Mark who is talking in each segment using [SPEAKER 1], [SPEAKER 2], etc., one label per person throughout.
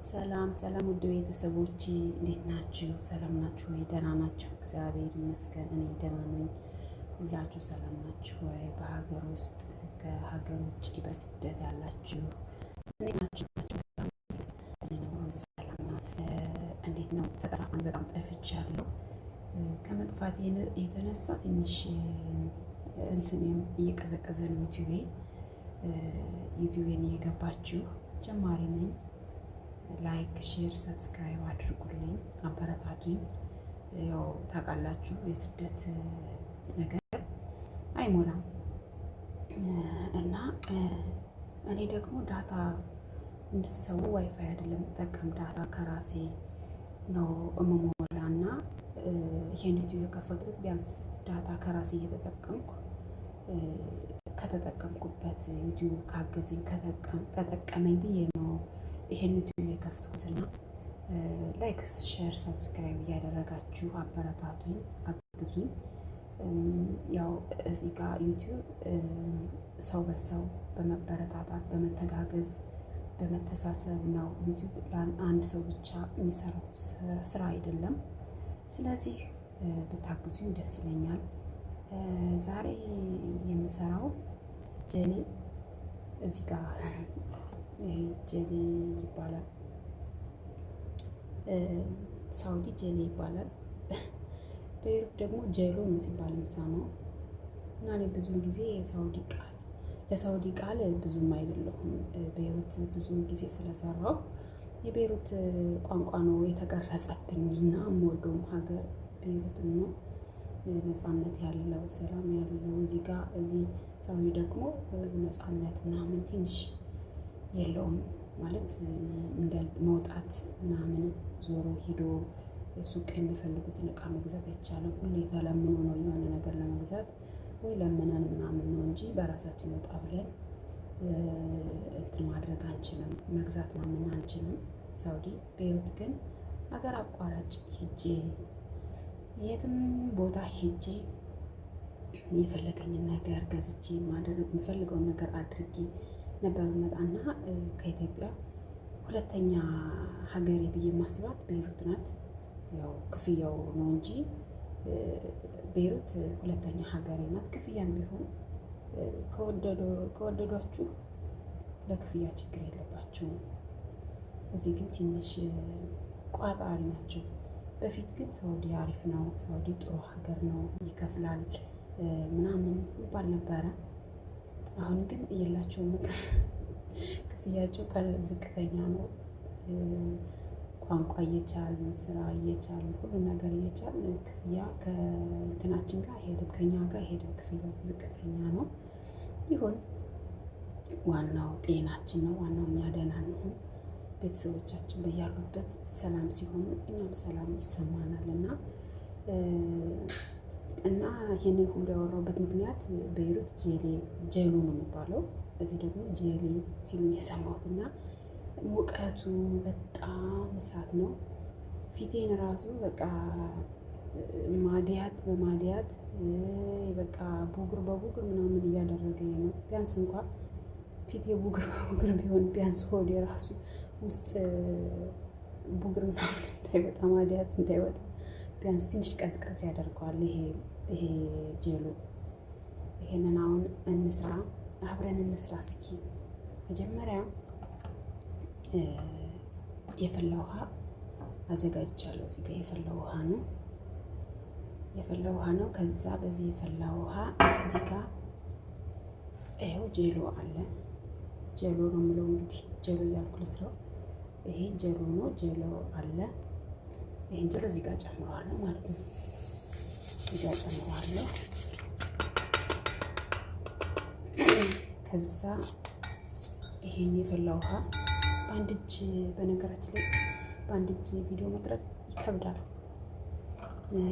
[SPEAKER 1] ሰላም ሰላም ውድ ቤተሰቦቼ እንዴት ናችሁ? ሰላም ናችሁ ወይ? ደህና ናችሁ? እግዚአብሔር ይመስገን እኔ ደህና ነኝ። ሁላችሁ ሰላም ናችሁ ወይ? በሀገር ውስጥ ከሀገር ውጭ በስደት ያላችሁ እንዴት ናችሁ? ሰላም ነው። እንዴት ነው? ተጠፋፋን። በጣም ጠፍቻለሁ። ከመጥፋት የተነሳ ትንሽ እንትን እየቀዘቀዘ ነው ዩቲዩቤን እየገባችሁ ጀማሪ ነኝ። ላይክ ሼር ሰብስክራይብ አድርጉልኝ፣ አበረታቱኝ። ያው ታውቃላችሁ የስደት ነገር አይሞላም እና እኔ ደግሞ ዳታ እንድሰው ዋይፋይ አይደለም የምጠቀም ዳታ ከራሴ ነው እመሞላና ይሄን ዩቲዩብ የከፈቱት ቢያንስ ዳታ ከራሴ እየተጠቀምኩ ከተጠቀምኩበት ዩቲዩብ ካገዘኝ ከጠቀመኝ ብዬ ነው ይሄን ዩቲዩብ የከፈትኩትና ላይክ ሼር ሰብስክራይብ እያደረጋችሁ አበረታቱኝ፣ አግዙኝ። ያው እዚህ ጋር ዩቲዩብ ሰው በሰው በመበረታታት በመተጋገዝ በመተሳሰብ ነው። ዩቲዩብ አንድ ሰው ብቻ የሚሰራው ስራ አይደለም። ስለዚህ ብታግዙኝ ደስ ይለኛል። ዛሬ የምሰራው ጀሌ እዚህ ጋር ጀሌ ይባላል። ሳውዲ ጀሌ ይባላል። በይሩት ደግሞ ጀሎ ነው ሲባል የምሰማው እና እኔ ብዙ ጊዜ ለሳውዲ ቃል ብዙም አይደለሁም። በይሩት ብዙ ጊዜ ስለሰራው የቤይሩት ቋንቋ ነው የተቀረጸብኝ እና የምወደውም ሀገር ቤይሩት ነው። ነፃነት ያለው ሰላም ያለው እዚህ ሳውዲ ደግሞ ነፃነት ምናምን ትንሽ የለውም ማለት እንደ መውጣት ምናምን ዞሮ ሂዶ ሱቅ የሚፈልጉትን እቃ መግዛት አይቻልም። ሁሌ ተለምኖ ነው የሆነ ነገር ለመግዛት ወይ ለምነን ምናምን ነው እንጂ በራሳችን ወጣ ብለን እንትን ማድረግ አንችልም፣ መግዛት ምናምን አንችልም ሳውዲ። ቤይሩት ግን ሀገር አቋራጭ ሂጄ የትም ቦታ ሂጄ የፈለገኝን ነገር ገዝቼ ማድረግ የምፈልገውን ነገር አድርጌ ነበር መጣና ከኢትዮጵያ ሁለተኛ ሀገሬ ብዬ ማስባት ቤይሩት ናት። ያው ክፍያው ነው እንጂ ቤይሩት ሁለተኛ ሀገሬ ናት። ክፍያም ቢሆን ከወደዷችሁ ለክፍያ ችግር የለባችሁም። እዚህ ግን ትንሽ ቋጣሪ ናቸው። በፊት ግን ሳውዲ አሪፍ ነው፣ ሳውዲ ጥሩ ሀገር ነው፣ ይከፍላል ምናምን ይባል ነበረ። አሁን ግን የላቸውም። ክፍያቸው ዝቅተኛ ነው። ቋንቋ እየቻልን ስራ እየቻልን ሁሉ ነገር እየቻልን ክፍያ ከእንትናችን ጋር አይሄድም፣ ከኛ ጋር አይሄድም። ክፍያው ዝቅተኛ ነው። ይሁን ዋናው ጤናችን ነው። ዋናው እኛ ደህና እንሁን፣ ቤተሰቦቻችን በያሉበት ሰላም ሲሆኑ እኛም ሰላም ይሰማናል እና ይህንን ሁሉ ያወራሁበት ምክንያት ቤይሩት ጀሎ ነው የሚባለው፣ እዚህ ደግሞ ጀሌ ሲሉ የሰማሁት እና ሙቀቱ በጣም እሳት ነው። ፊቴን ራሱ በቃ ማዲያት በማዲያት በቃ ቡግር በቡግር ምናምን እያደረገኝ ነው። ቢያንስ እንኳን ፊቴ ቡግር በቡግር ቢሆን ቢያንስ ሆዴ ራሱ ውስጥ ቡግር ምናምን እንዳይወጣ ማዲያት እንዳይወጣ ቢያንስ ትንሽ ቀዝቀዝ ያደርገዋል ይሄ ጀሎ። ይሄንን አሁን አብረን እንስራ እስኪ። መጀመሪያ የፈላ ውሃ አዘጋጅቻለሁ። እዚህ ጋር የፈላ ውሃ ነው። ከዛ በዚህ የፈላ ውሃ እዚህ ጋር ይኸው ጀሎ አለ። ጀሎ ነው የምለው እንግዲህ ጀሎ እያልኩ ልስራው። ይሄ ጀሎ ነው፣ ጀሎ አለ። ይሄን ጀሎ እዚህ ጋር ጨምረዋለሁ ማለት ነው። እዚህ ጋር ጨምረዋለሁ። ከዛ ይሄን የፈላ ውሃ በአንድ እጅ፣ በነገራችን ላይ በአንድ እጅ ቪዲዮ መቅረጽ ይከብዳል።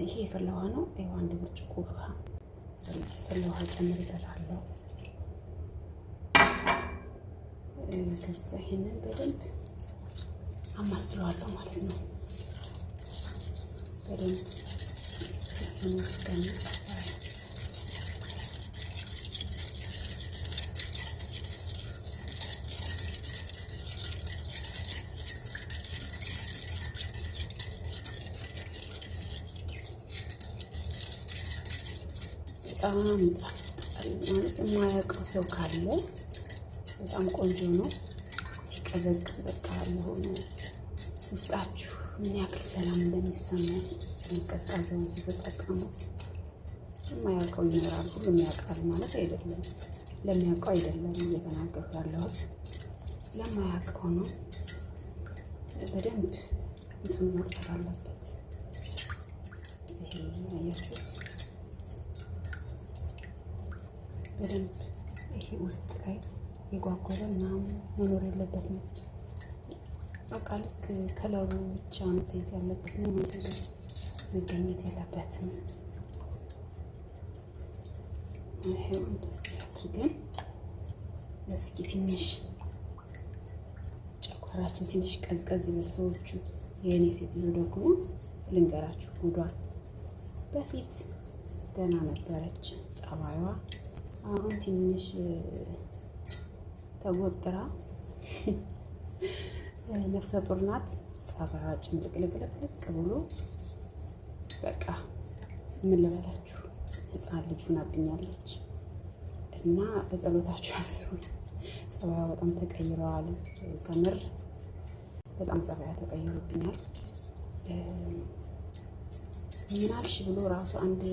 [SPEAKER 1] ይሄ የፈላ ውሃ ነው። ይኸው አንድ ብርጭቆ የፈላ ውሃ ጨምርበታለሁ። ከዛ ይሄንን በደንብ አማስለዋለሁ ማለት ነው። በደንብ በጣም ይጣፍጣል። ማለት የማያውቀው ሰው ካለ በጣም ቆንጆ ነው። ሲቀዘቅዝ በቃ የሆነ ውስጣችሁ ምን ያክል ሰላም እንደሚሰማው ቀዝቃዛውን ሲተጠቀሙት። የማያውቀው ይኖራል፣ ሁሉም ያውቃል ማለት አይደለም። ለሚያውቀው አይደለም እየተናገርኩ ያለሁት፣ ለማያውቀው ነው። በደንብ እንትን መቅጠር አለበት። ይሄ አያችሁት? በደንብ ይሄ ውስጥ ላይ የጓጓለ ምናምን መኖር የለበትም። በቃ ልክ ከለሩ ብቻ መታየት ያለበት ነው፣ መገኘት የለበትም። ይሄው እንደዚህ አድርገን እስኪ ትንሽ ጨጓራችን ትንሽ ቀዝቀዝ ይበል። ሰዎቹ የእኔ ሴትዮ ደግሞ ልንገራችሁ ጉዷን። በፊት ደህና ነበረች ጸባይዋ፣ አሁን ትንሽ ተጎጥራ ነፍሰ ጡር ናት። ጸባይዋ ጭምልቅልቅልቅ ብሎ በቃ ምን ልበላችሁ ህፃን ልጅ ሆናብኛለች። እና በጸሎታችሁ አስቡኝ። ጸባይዋ በጣም ተቀይረዋል። ከምር በጣም ጸባይዋ ተቀይሮብኛል። ምናልሽ ብሎ ራሱ አንድ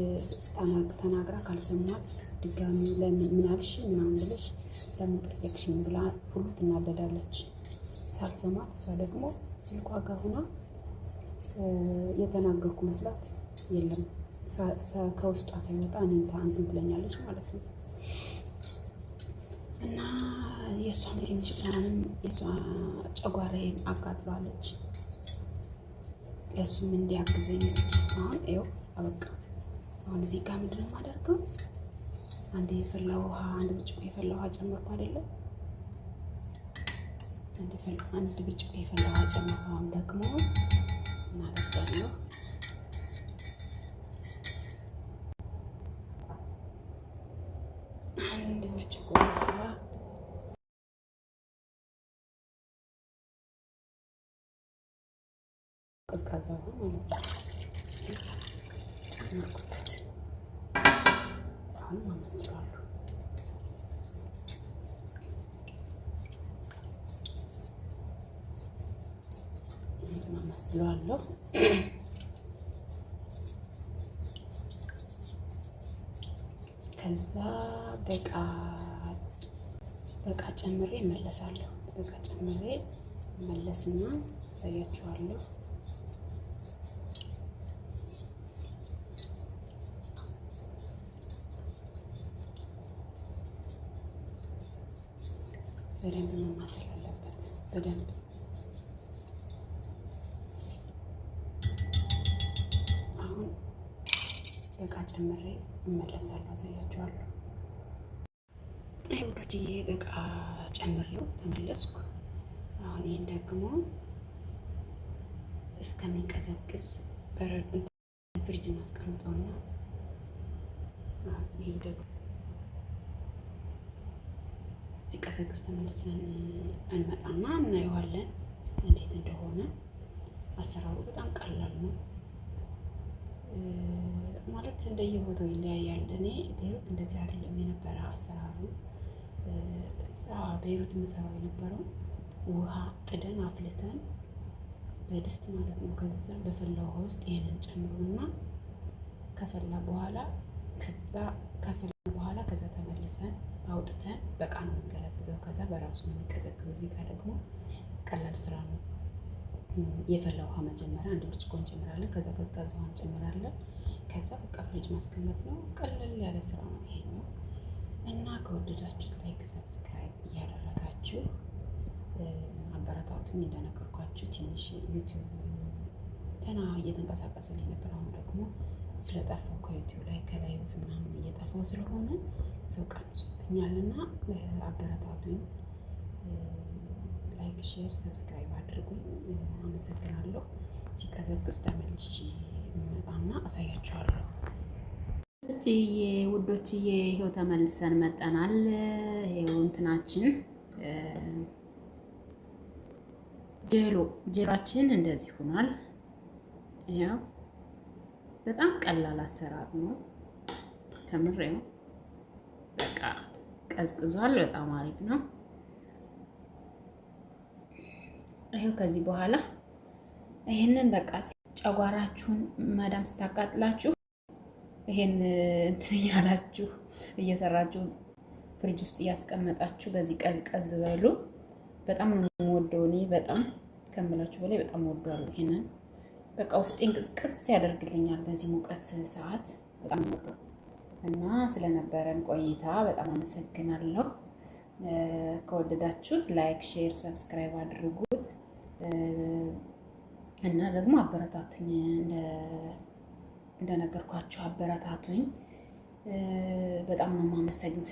[SPEAKER 1] ተናግራ ካልሰማት ድጋሚ ለምን ምናልሽ ምናምን ብለሽ ለምን ጠየቅሽኝ ብላ ሁሉ ትናደዳለች። ሳልሰማት እሷ ደግሞ ስልኳ ጋር ሆና የተናገርኩ መስላት የለም ከውስጧ ሳይወጣ እንትን ትለኛለች ማለት ነው። እና የእሷን ትንሽ ምናምን የእሷ ጨጓራዬን አቃጥሏለች። ለእሱም እንዲያግዘኝ እስኪ አሁን ይኸው አበቃ። አሁን እዚህ ጋር ምንድን ነው የማደርገው? አንድ የፈላ ውሃ፣ አንድ ብርጭቆ የፈላ ውሃ ጨመርኩ አይደለም? አንድ ብርጭቆ የፈላ ውሃ ጨመርኩ። አሁን ደግሞ እናደርጋለሁ አንድ ብርጭቆ ውሃ ቀዝቃዛ ውሃ ማለት ነው ጨመርኩበት። አሁን አመስለዋለሁ። አመስለዋለሁ። ከዛ በቃ ጨምሬ እመለሳለሁ። በቃ ጨምሬ እመለስና አሳያችኋለሁ። በደንብ መማሰል አለበት። በደንብ አሁን በቃ ጨምሬ እመለሳለሁ፣ አሳያችኋለሁ። ወዳጅዬ በቃ ጨምሬው ተመለስኩ። አሁን ይሄን ደግሞ እስከሚቀዘቅዝ ፍሪጅ ማስቀምጠውና ይሄ ደግሞ ሲቀዘቅዝ ተመልሰን እንመጣና እናየዋለን እንዴት እንደሆነ። አሰራሩ በጣም ቀላል ነው ማለት እንደየቦታው ይለያያል። እኔ ቤይሩት እንደዚህ አይደለም የነበረ አሰራሩ። እዛ ቤይሩት የምሰራው የነበረው ውሃ ጥደን አፍልተን በድስት ማለት ነው። ከዛ በፈላ ውሃ ውስጥ ይሄንን ጨምሩና ከፈላ በኋላ ከዛ ተመልሰን አውጥተን በቃ ነው የምንገለብጠው። ከዛ በራሱ ነው የሚቀዘቅዝ። እዚህ ጋር ደግሞ ቀላል ስራ ነው። የፈላ ውሃ መጀመሪያ አንድ ብርጭቆ እንጨምራለን። ከዛ ቀዝቃዛ ውሃ እንጨምራለን። ከዛ በቃ ፍሪጅ ማስቀመጥ ነው። ቀለል ያለ ስራ ነው ይሄ ነው። እና ከወደዳችሁት ላይክ፣ ሰብስክራይብ እያደረጋችሁ አበረታቱኝ። እንደነገርኳችሁ ትንሽ ዩቲዩብ ገና እየተንቀሳቀሰልኝ ነበር። አሁን ደግሞ ስለጠፋው ከዩቲዩብ ላይ ከላይ ምናምን እየጠፋው ስለሆነ ሰው ቀንሶብኛልና አበረታቱኝ። ላይክ፣ ሼር፣ ሰብስክራይብ አድርጉኝ። አመሰግናለሁ። ሲቀዘቅዝ ተመልሼ እመጣና አሳያችኋለሁ። ውዶችዬ ይሄው ተመልሰን መጠናል። ይሄው እንትናችን ጀሏችን እንደዚህ ሆኗል። ያው በጣም ቀላል አሰራር ነው። ተምሬው በቃ ቀዝቅዟል። በጣም አሪፍ ነው። ይሄው ከዚህ በኋላ ይሄንን በቃ ጨጓራችሁን ማዳም ስታቃጥላችሁ ይሄን እንትን እያላችሁ እየሰራችሁ ፍሪጅ ውስጥ እያስቀመጣችሁ በዚህ ቀዝቀዝ በሉ። በጣም ነው የምወደው እኔ በጣም ከምላችሁ በላይ በጣም ወደዋለሁ። ይሄንን በቃ ውስጤን ቅዝቅዝ ያደርግልኛል በዚህ ሙቀት ሰዓት በጣም ወደው እና ስለነበረን ቆይታ በጣም አመሰግናለሁ። ከወደዳችሁት ላይክ፣ ሼር፣ ሰብስክራይብ አድርጉት እና ደግሞ አበረታቱኝ። እንደነገርኳችሁ አበረታቱኝ። በጣም ነው የማመሰግን።